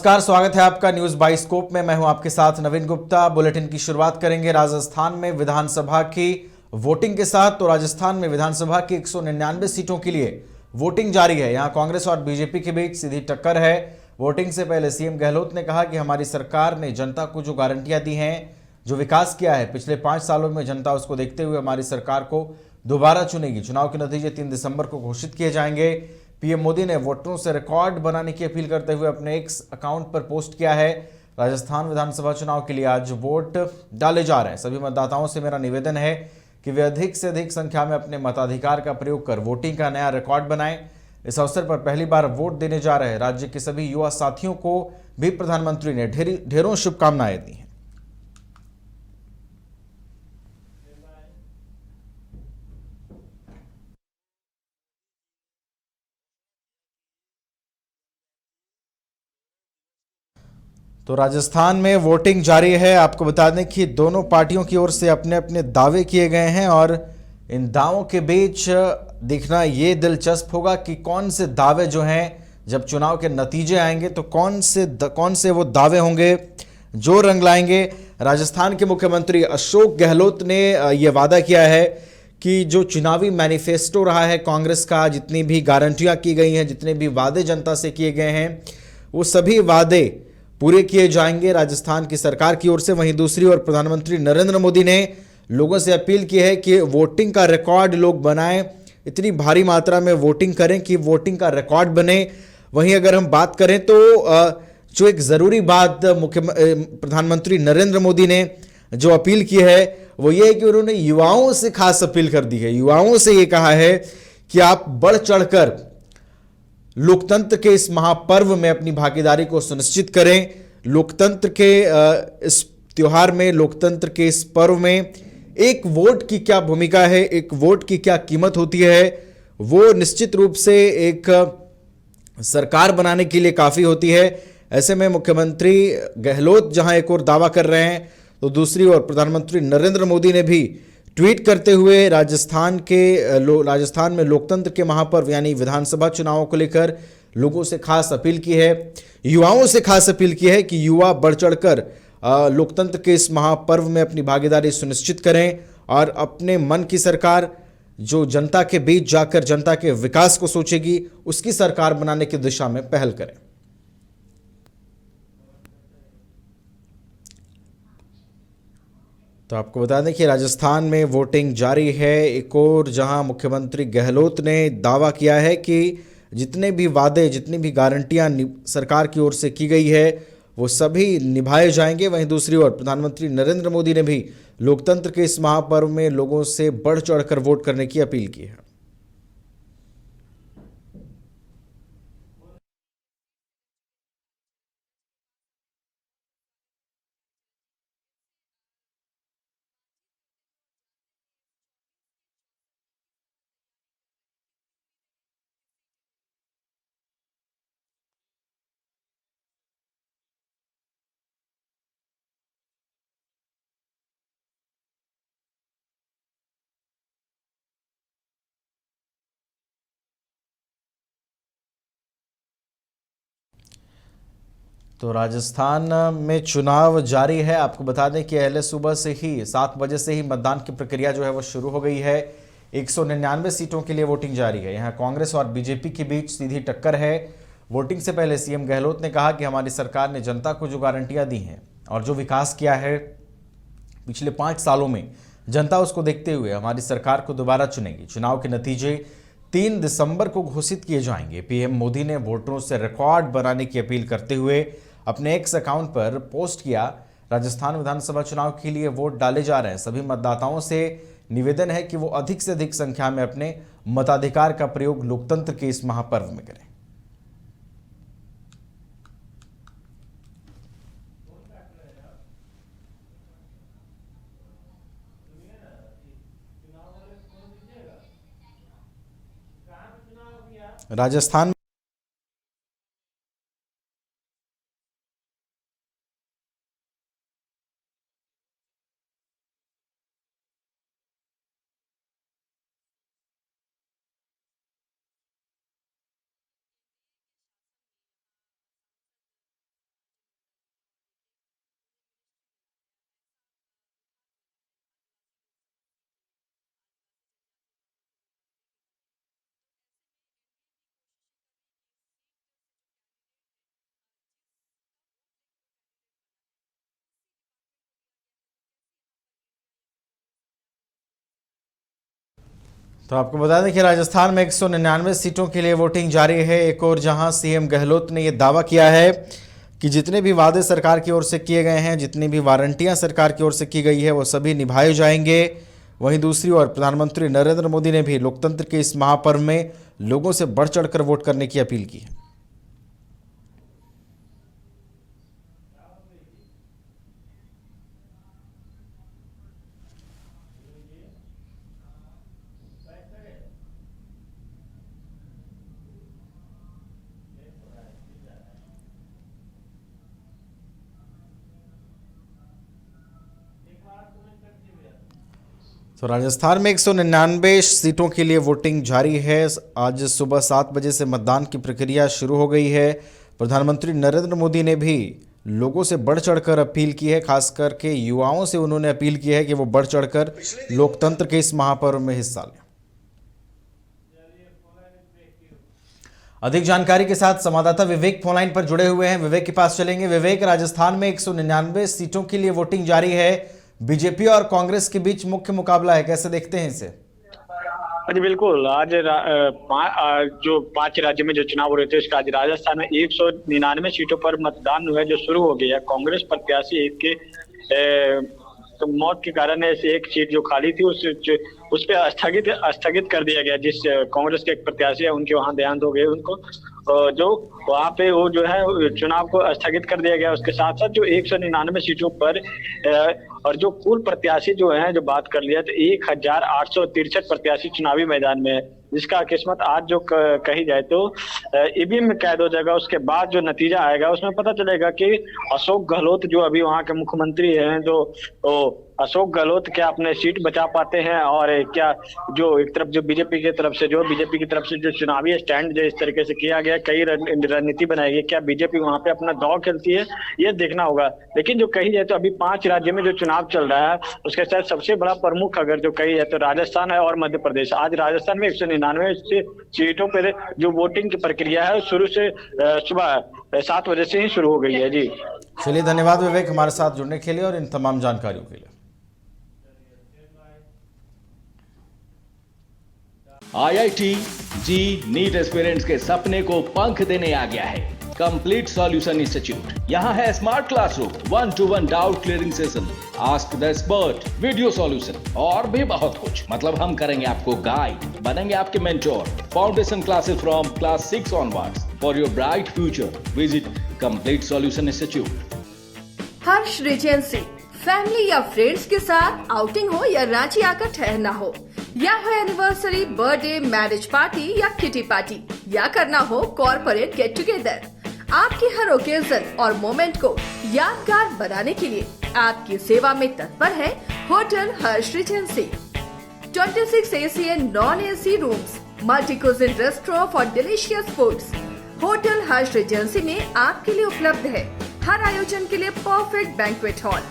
नमस्कार, स्वागत है आपका न्यूज बाइस्कोप में। मैं हूं आपके साथ नवीन गुप्ता। बुलेटिन की शुरुआत करेंगे राजस्थान में विधानसभा की वोटिंग के साथ। तो राजस्थान में विधानसभा की 199 सीटों के लिए वोटिंग जारी है। यहां कांग्रेस और बीजेपी के बीच सीधी टक्कर है। वोटिंग से पहले सीएम गहलोत ने कहा कि हमारी सरकार ने जनता को जो गारंटियां दी हैं, जो विकास किया है पिछले 5 सालों में, जनता उसको देखते हुए हमारी सरकार को दोबारा चुनेगी। चुनाव के नतीजे 3 दिसंबर को घोषित किए जाएंगे। पीएम मोदी ने वोटरों से रिकॉर्ड बनाने की अपील करते हुए अपने एक्स अकाउंट पर पोस्ट किया है। राजस्थान विधानसभा चुनाव के लिए आज वोट डाले जा रहे हैं। सभी मतदाताओं से मेरा निवेदन है कि वे अधिक से अधिक संख्या में अपने मताधिकार का प्रयोग कर वोटिंग का नया रिकॉर्ड बनाएं। इस अवसर पर पहली बार वोट देने जा रहे राज्य के सभी युवा साथियों को भी प्रधानमंत्री ने ढेरों शुभकामनाएं दी हैं। तो राजस्थान में वोटिंग जारी है। आपको बता दें कि दोनों पार्टियों की ओर से अपने अपने दावे किए गए हैं और इन दावों के बीच देखना ये दिलचस्प होगा कि कौन से दावे जो हैं, जब चुनाव के नतीजे आएंगे तो कौन से वो दावे होंगे जो रंग लाएंगे। राजस्थान के मुख्यमंत्री अशोक गहलोत ने यह वादा किया है कि जो चुनावी मैनिफेस्टो रहा है कांग्रेस का, जितनी भी गारंटियां की गई हैं, जितने भी वादे जनता से किए गए हैं, वो सभी वादे पूरे किए जाएंगे राजस्थान की सरकार की ओर से। वहीं दूसरी ओर प्रधानमंत्री नरेंद्र मोदी ने लोगों से अपील की है कि वोटिंग का रिकॉर्ड लोग बनाएं, इतनी भारी मात्रा में वोटिंग करें कि वोटिंग का रिकॉर्ड बने। वहीं अगर हम बात करें तो जो एक जरूरी बात प्रधानमंत्री नरेंद्र मोदी ने जो अपील की है वो ये है कि उन्होंने युवाओं से खास अपील कर दी है। युवाओं से ये कहा है कि आप बढ़ चढ़कर लोकतंत्र के इस महापर्व में अपनी भागीदारी को सुनिश्चित करें। लोकतंत्र के इस त्योहार में, लोकतंत्र के इस पर्व में एक वोट की क्या भूमिका है, एक वोट की क्या कीमत होती है, वो निश्चित रूप से एक सरकार बनाने के लिए काफ़ी होती है। ऐसे में मुख्यमंत्री गहलोत जहां एक और दावा कर रहे हैं, तो दूसरी ओर प्रधानमंत्री नरेंद्र मोदी ने भी ट्वीट करते हुए राजस्थान में लोकतंत्र के महापर्व यानी विधानसभा चुनावों को लेकर लोगों से खास अपील की है, युवाओं से खास अपील की है कि युवा बढ़ चढ़कर लोकतंत्र के इस महापर्व में अपनी भागीदारी सुनिश्चित करें और अपने मन की सरकार, जो जनता के बीच जाकर जनता के विकास को सोचेगी, उसकी सरकार बनाने की दिशा में पहल करें। तो आपको बता दें कि राजस्थान में वोटिंग जारी है। एक और जहां मुख्यमंत्री गहलोत ने दावा किया है कि जितने भी वादे, जितनी भी गारंटियां सरकार की ओर से की गई है वो सभी निभाए जाएंगे। वहीं दूसरी ओर प्रधानमंत्री नरेंद्र मोदी ने भी लोकतंत्र के इस महापर्व में लोगों से बढ़ चढ़कर वोट करने की अपील की है। तो राजस्थान में चुनाव जारी है। आपको बता दें कि अहले सुबह से ही 7 बजे से ही मतदान की प्रक्रिया जो है वो शुरू हो गई है। 199 सीटों के लिए वोटिंग जारी है। यहाँ कांग्रेस और बीजेपी के बीच सीधी टक्कर है। वोटिंग से पहले सीएम गहलोत ने कहा कि हमारी सरकार ने जनता को जो गारंटियां दी हैं और जो विकास किया है पिछले 5 सालों में, जनता उसको देखते हुए हमारी सरकार को दोबारा चुनेगी। चुनाव के नतीजे 3 दिसंबर को घोषित किए जाएंगे। पीएम मोदी ने वोटरों से रिकॉर्ड बनाने की अपील करते हुए अपने एक्स अकाउंट पर पोस्ट किया। राजस्थान विधानसभा चुनाव के लिए वोट डाले जा रहे हैं। सभी मतदाताओं से निवेदन है कि वो अधिक से अधिक संख्या में अपने मताधिकार का प्रयोग लोकतंत्र के इस महापर्व में करें। राजस्थान तो आपको बता दें कि राजस्थान में 199 सीटों के लिए वोटिंग जारी है। एक और जहां सीएम गहलोत ने यह दावा किया है कि जितने भी वादे सरकार की ओर से किए गए हैं, जितनी भी वारंटियां सरकार की ओर से की गई है, वो सभी निभाए जाएंगे। वहीं दूसरी ओर प्रधानमंत्री नरेंद्र मोदी ने भी लोकतंत्र के इस महापर्व में लोगों से बढ़ चढ़कर वोट करने की अपील की है। तो राजस्थान में 199 सीटों के लिए वोटिंग जारी है। आज सुबह 7 बजे से मतदान की प्रक्रिया शुरू हो गई है। प्रधानमंत्री नरेंद्र मोदी ने भी लोगों से बढ़ चढ़कर अपील की है, खास करके युवाओं से उन्होंने अपील की है कि वो बढ़ चढ़कर लोकतंत्र के इस महापर्व में हिस्सा लें। अधिक जानकारी के साथ संवाददाता विवेक फोनलाइन पर जुड़े हुए हैं। विवेक के पास चलेंगे। विवेक, राजस्थान में 199 सीटों के लिए वोटिंग जारी है। बीजेपी और कांग्रेस के बीच मुख्य मुकाबला है, कैसे देखते हैं इसे? जी बिल्कुल। आज जो 5 राज्य में जो चुनाव हो रहे थे, उसका आज राजस्थान में 199 सीटों पर मतदान जो है जो शुरू हो गया। कांग्रेस प्रत्याशी के तो मौत के कारण एक सीट जो खाली थी उस पे स्थगित कर दिया गया। जिस कांग्रेस के एक प्रत्याशी है उनके वहां देहांत हो गए, उनको जो वहां पे वो जो है चुनाव को स्थगित कर दिया गया। उसके साथ साथ जो 199 सीटों पर और जो कुल प्रत्याशी जो है जो बात कर लिया तो 1863 प्रत्याशी चुनावी मैदान में है, जिसका किस्मत आज जो कही जाए तो ईवीएम में कैद हो जाएगा। उसके बाद जो नतीजा आएगा उसमें पता चलेगा कि अशोक गहलोत जो अभी वहां के मुख्यमंत्री हैं, जो अशोक गहलोत क्या अपने सीट बचा पाते हैं, और क्या जो एक तरफ जो बीजेपी की तरफ से जो चुनावी स्टैंड जो इस तरीके से किया गया, कई रणनीति बनाई गई, क्या बीजेपी वहां पे अपना दांव खेलती है, ये देखना होगा। लेकिन जो कही जाए तो अभी 5 राज्यों में जो चुनाव चल रहा है उसके साथ सबसे बड़ा प्रमुख अगर जो कही जाए तो राजस्थान है और मध्य प्रदेश। आज राजस्थान में 199 सीटों पर जो वोटिंग की प्रक्रिया है शुरू से सुबह 7 बजे से ही शुरू हो गई है। जी चलिए, धन्यवाद विवेक हमारे साथ जुड़ने के लिए और इन तमाम जानकारियों के लिए। IIT जी नीट एस्पिरेंट्स के सपने को पंख देने आ गया है कंप्लीट सॉल्यूशन इंस्टीट्यूट। यहाँ है smart classroom, 1-to-1 doubt clearing session, ask the expert, video solution और भी बहुत कुछ। मतलब हम करेंगे आपको गाइड, बनेंगे आपके mentor. Foundation classes from class 6 onwards for your bright future. Visit complete solution institute. Harsh Regency, family या फ्रेंड्स के साथ आउटिंग हो या रांची आकर ठहरना हो, या हो एनिवर्सरी, बर्थडे, मैरिज पार्टी या किटी पार्टी, या करना हो कॉर्पोरेट गेट टुगेदर, आपकी हर ओकेजन और मोमेंट को यादगार बनाने के लिए आपकी सेवा में तत्पर है hotel Harsh Regency. 26 AC and non-AC rooms, multi cuisine restaurant for delicious foods. Hotel Harsh Regency में आपके लिए उपलब्ध है हर आयोजन के लिए परफेक्ट बैंक्वेट हॉल।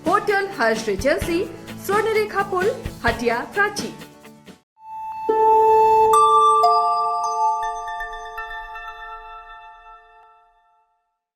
होटल हर्ष रेजेंसी, स्वर्णरेखा पुल, हटिया, रांची।